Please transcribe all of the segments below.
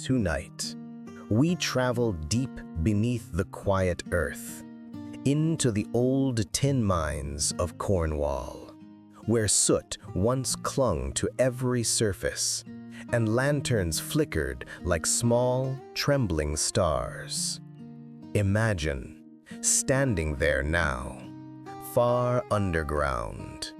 Tonight, we travel deep beneath the quiet earth, into the old tin mines of Cornwall, where soot once clung to every surface, and lanterns flickered like small, trembling stars. Imagine standing there now, far underground,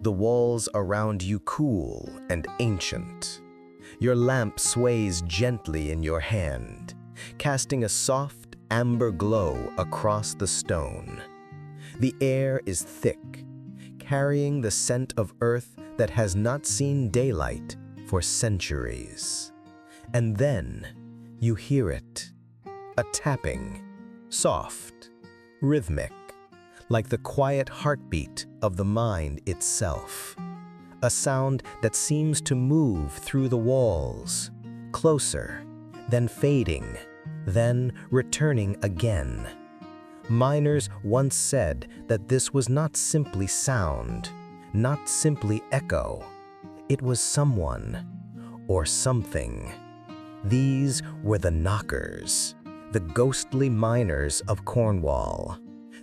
the walls around you cool and ancient. Your lamp sways gently in your hand, casting a soft amber glow across the stone. The air is thick, carrying the scent of earth that has not seen daylight for centuries. And then you hear it, a tapping, soft, rhythmic, like the quiet heartbeat of the mind itself. A sound that seems to move through the walls, closer, then fading, then returning again. Miners once said that this was not simply sound, not simply echo. It was someone or something. These were the knockers, the ghostly miners of Cornwall,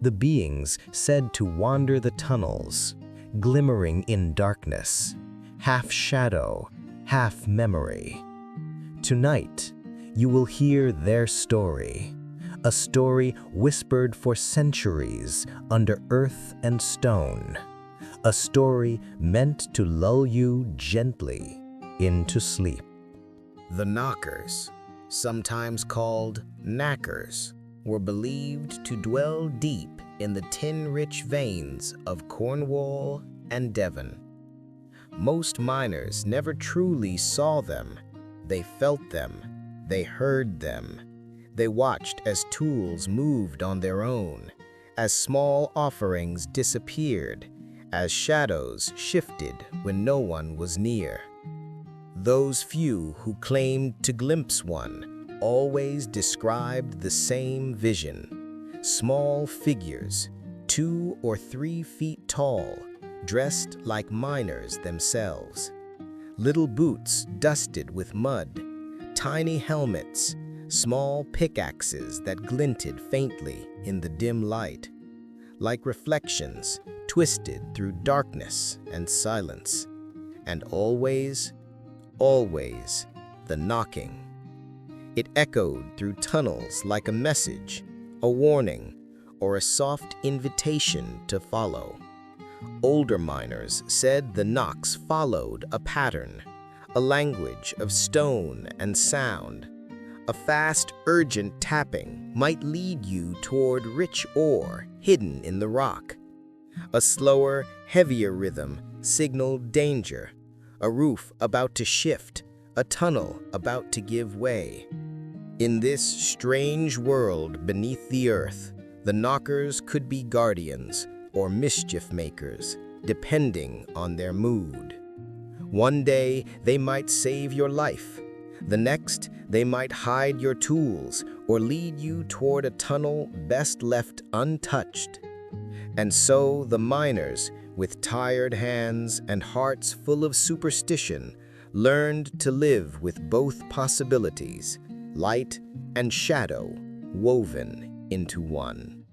the beings said to wander the tunnels, glimmering in darkness, half shadow, half memory. Tonight, you will hear their story, a story whispered for centuries under earth and stone, a story meant to lull you gently into sleep. The knockers, sometimes called knackers, were believed to dwell deep in the tin-rich veins of Cornwall and Devon. Most miners never truly saw them. They felt them. They heard them. They watched as tools moved on their own, as small offerings disappeared, as shadows shifted when no one was near. Those few who claimed to glimpse one always described the same vision. Small figures, 2 or 3 feet tall, dressed like miners themselves. Little boots dusted with mud, tiny helmets, small pickaxes that glinted faintly in the dim light, like reflections twisted through darkness and silence. And always, always, the knocking. It echoed through tunnels like a message, a warning, or a soft invitation to follow. Older miners said the knocks followed a pattern, a language of stone and sound. A fast, urgent tapping might lead you toward rich ore hidden in the rock. A slower, heavier rhythm signaled danger, a roof about to shift, a tunnel about to give way. In this strange world beneath the earth, the knockers could be guardians or mischief makers, depending on their mood. One day, they might save your life. The next, they might hide your tools or lead you toward a tunnel best left untouched. And so the miners, with tired hands and hearts full of superstition, learned to live with both possibilities, light and shadow, woven into one.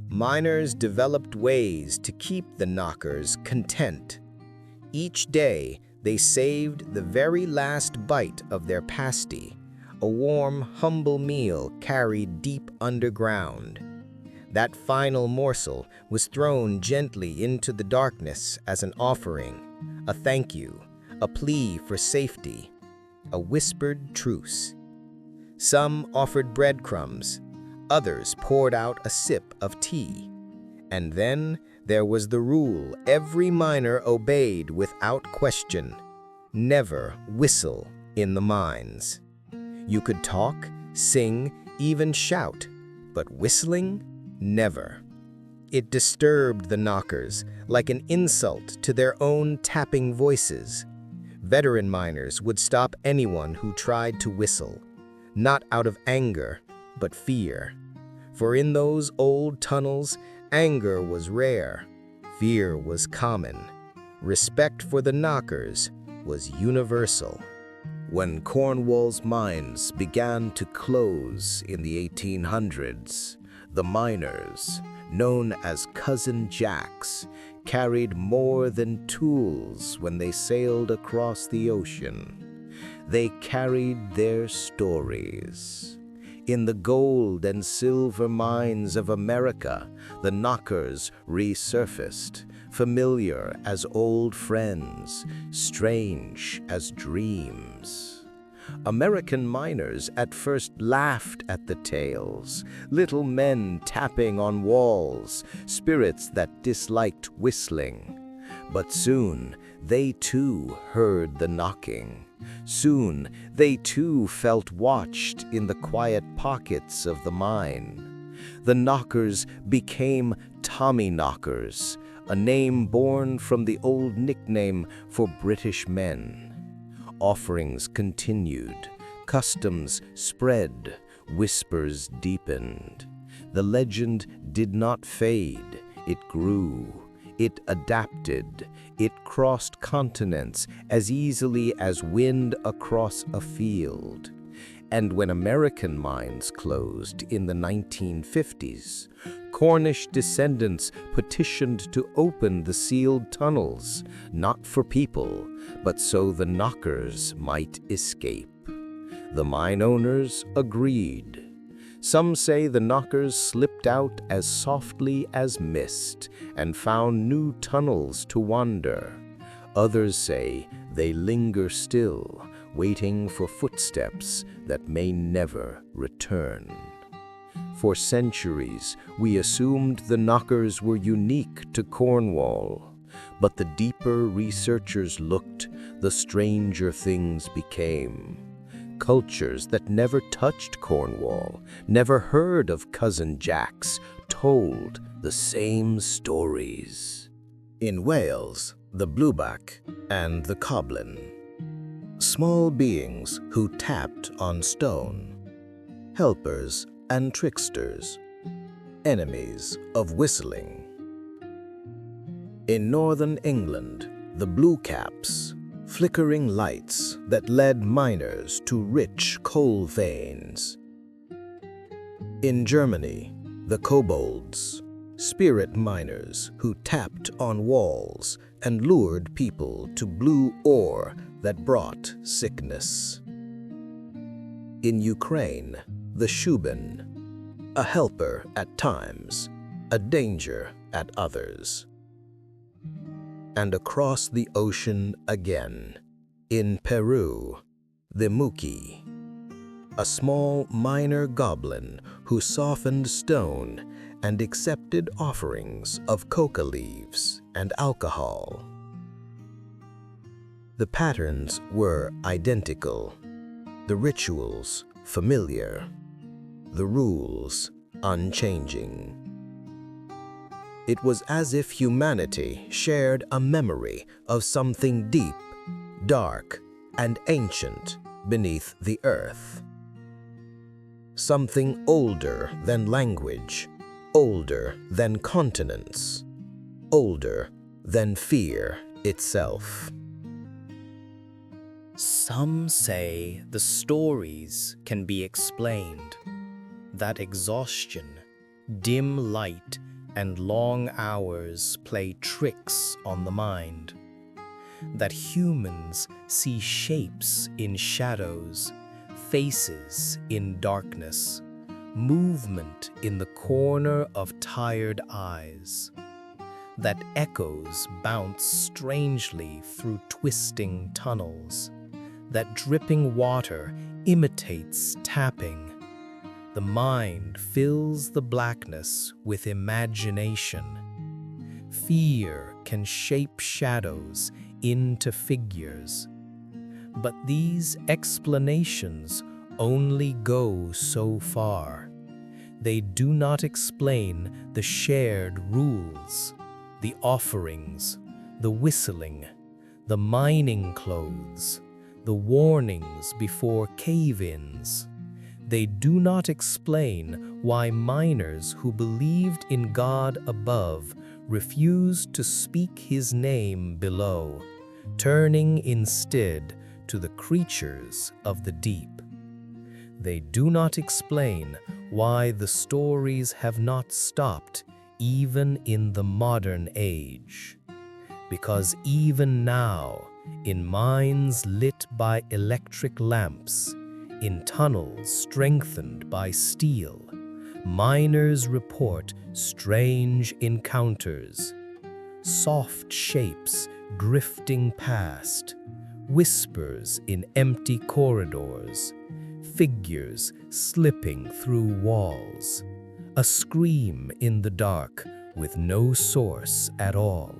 Miners developed ways to keep the knockers content. Each day, they saved the very last bite of their pasty, a warm, humble meal carried deep underground. That final morsel was thrown gently into the darkness as an offering, a thank you, a plea for safety, a whispered truce. Some offered breadcrumbs, others poured out a sip of tea. And then there was the rule every miner obeyed without question: never whistle in the mines. You could talk, sing, even shout, but whistling? Never. It disturbed the knockers like an insult to their own tapping voices. Veteran miners would stop anyone who tried to whistle, not out of anger, but fear. For in those old tunnels, anger was rare, fear was common. Respect for the knockers was universal. When Cornwall's mines began to close in the 1800s, the miners, known as Cousin Jacks, carried more than tools when they sailed across the ocean. They carried their stories. In the gold and silver mines of America, the knockers resurfaced, familiar as old friends, strange as dreams. American miners at first laughed at the tales, little men tapping on walls, spirits that disliked whistling. But soon they too heard the knocking. Soon they too felt watched in the quiet pockets of the mine. The knockers became Tommyknockers, a name born from the old nickname for British men. Offerings continued, customs spread, whispers deepened. The legend did not fade, it grew. It adapted. It crossed continents as easily as wind across a field. And when American mines closed in the 1950s, Cornish descendants petitioned to open the sealed tunnels, not for people, but so the knockers might escape. The mine owners agreed. Some say the knockers slipped out as softly as mist and found new tunnels to wander. Others say they linger still, waiting for footsteps that may never return. For centuries, we assumed the knockers were unique to Cornwall. But the deeper researchers looked, the stranger things became. Cultures that never touched Cornwall, never heard of Cousin Jacks, told the same stories. In Wales, the blueback and the coblin, small beings who tapped on stone, helpers and tricksters, enemies of whistling. In northern England, the bluecaps, flickering lights that led miners to rich coal veins. In Germany, the kobolds, spirit miners who tapped on walls and lured people to blue ore that brought sickness. In Ukraine, the shubin, a helper at times, a danger at others. And across the ocean again, in Peru, the muki, a small miner goblin who softened stone and accepted offerings of coca leaves and alcohol. The patterns were identical, the rituals familiar, the rules unchanging. It was as if humanity shared a memory of something deep, dark, and ancient beneath the earth. Something older than language, older than continents, older than fear itself. Some say the stories can be explained, that exhaustion, dim light, and long hours play tricks on the mind, that humans see shapes in shadows, faces in darkness, movement in the corner of tired eyes, that echoes bounce strangely through twisting tunnels, that dripping water imitates tapping. The mind fills the blackness with imagination. Fear can shape shadows into figures. But these explanations only go so far. They do not explain the shared rules, the offerings, the whistling, the mining clothes, the warnings before cave-ins. They do not explain why miners who believed in God above refused to speak His name below, turning instead to the creatures of the deep. They do not explain why the stories have not stopped even in the modern age. Because even now, in mines lit by electric lamps, in tunnels strengthened by steel, miners report strange encounters, soft shapes drifting past, whispers in empty corridors, figures slipping through walls, a scream in the dark with no source at all.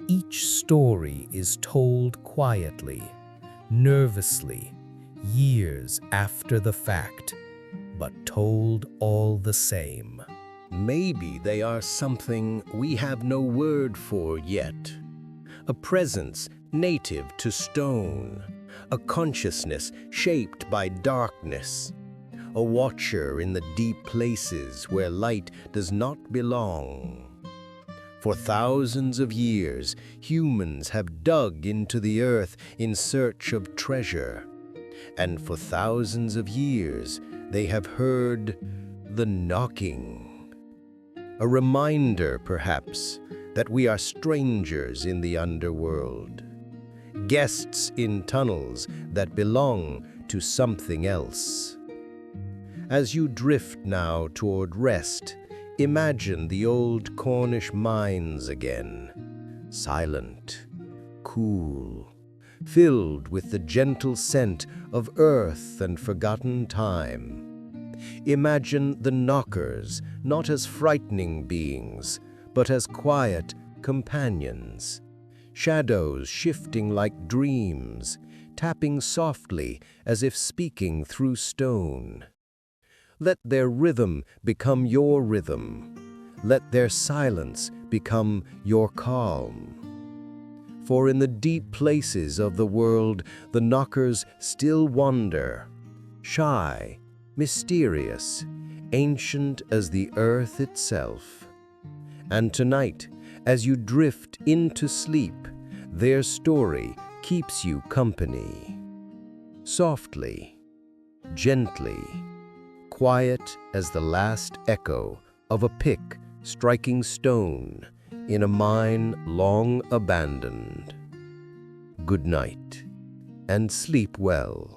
Each story is told quietly, nervously, years after the fact, but told all the same. Maybe they are something we have no word for yet. A presence native to stone, a consciousness shaped by darkness, a watcher in the deep places where light does not belong. For thousands of years, humans have dug into the earth in search of treasure. And for thousands of years, they have heard the knocking. A reminder, perhaps, that we are strangers in the underworld, guests in tunnels that belong to something else. As you drift now toward rest, imagine the old Cornish mines again, silent, cool, filled with the gentle scent of earth and forgotten time. Imagine the knockers not as frightening beings, but as quiet companions, shadows shifting like dreams, tapping softly as if speaking through stone. Let their rhythm become your rhythm. Let their silence become your calm. For in the deep places of the world, the knockers still wander, shy, mysterious, ancient as the earth itself. And tonight, as you drift into sleep, their story keeps you company. Softly, gently, quiet as the last echo of a pick striking stone in a mine long abandoned. Good night, and sleep well.